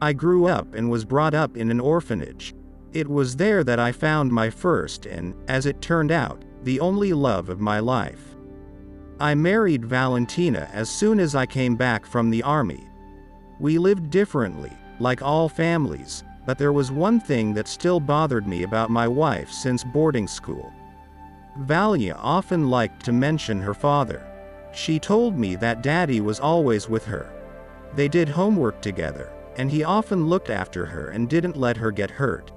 I grew up and was brought up in an orphanage. It was there that I found my first and, as it turned out, the only love of my life. I married Valentina as soon as I came back from the army. We lived differently, like all families, but there was one thing that still bothered me about my wife since boarding school. Valia often liked to mention her father. She told me that Daddy was always with her. They did homework together, and he often looked after her and didn't let her get hurt.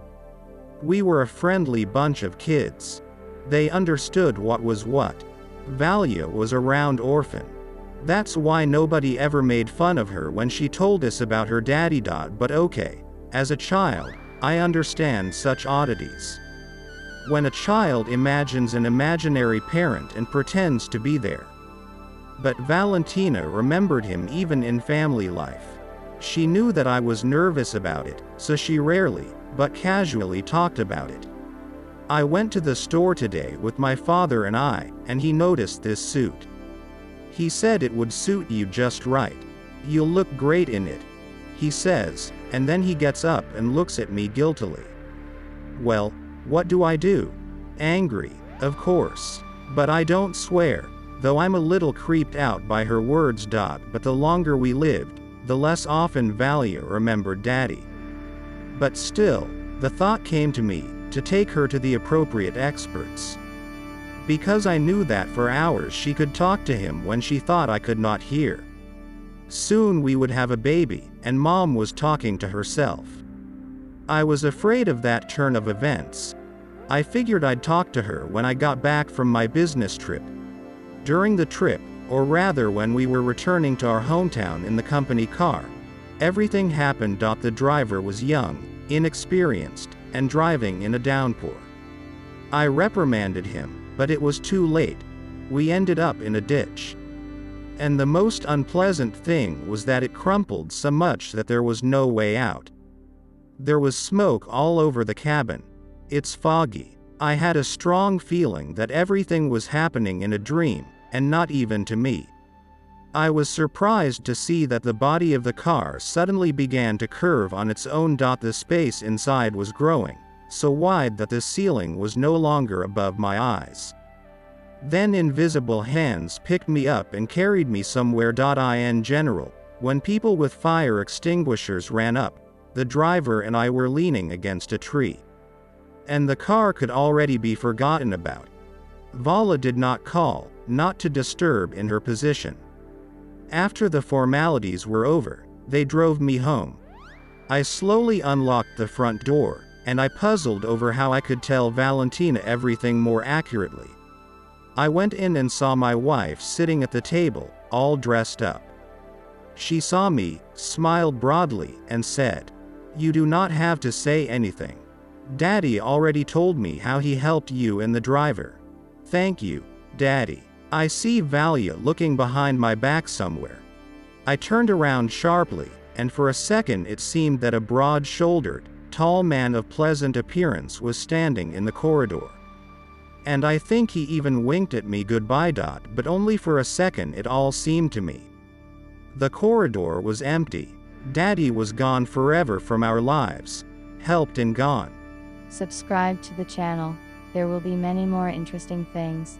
We were a friendly bunch of kids. They understood what was what. Valia was a round orphan. That's why nobody ever made fun of her when she told us about her daddy. But okay, as a child, I understand such oddities. When a child imagines an imaginary parent and pretends to be there. But Valentina remembered him even in family life. She knew that I was nervous about it, so she rarely, but casually talked about it. I went to the store today with my father and he noticed this suit. He said it would suit you just right. You'll look great in it, he says, and then he gets up and looks at me guiltily. Well, what do I do? Angry, of course. But I don't swear, though I'm a little creeped out by her words. But the longer we lived, the less often Valia remembered Daddy. But still, the thought came to me to take her to the appropriate experts. Because I knew that for hours she could talk to him when she thought I could not hear. Soon we would have a baby, and Mom was talking to herself. I was afraid of that turn of events. I figured I'd talk to her when I got back from my business trip. During the trip, or rather when we were returning to our hometown in the company car, everything happened. The driver was young, inexperienced, and driving in a downpour. I reprimanded him, but it was too late. We ended up in a ditch. And the most unpleasant thing was that it crumpled so much that there was no way out. There was smoke all over the cabin. It's foggy. I had a strong feeling that everything was happening in a dream, and not even to me. I was surprised to see that the body of the car suddenly began to curve on its own. The space inside was growing, so wide that the ceiling was no longer above my eyes. Then invisible hands picked me up and carried me somewhere. In general, when people with fire extinguishers ran up, the driver and I were leaning against a tree. And the car could already be forgotten about. Vala did not call, not to disturb in her position. After the formalities were over, they drove me home. I slowly unlocked the front door, and I puzzled over how I could tell Valentina everything more accurately. I went in and saw my wife sitting at the table, all dressed up. She saw me, smiled broadly, and said, "You do not have to say anything. Daddy already told me how he helped you and the driver. Thank you, Daddy." I see Valia looking behind my back somewhere. I turned around sharply, and for a second it seemed that a broad-shouldered, tall man of pleasant appearance was standing in the corridor. And I think he even winked at me goodbye. But only for a second it all seemed to me. The corridor was empty. Daddy was gone forever from our lives. Helped and gone. Subscribe to the channel. There will be many more interesting things.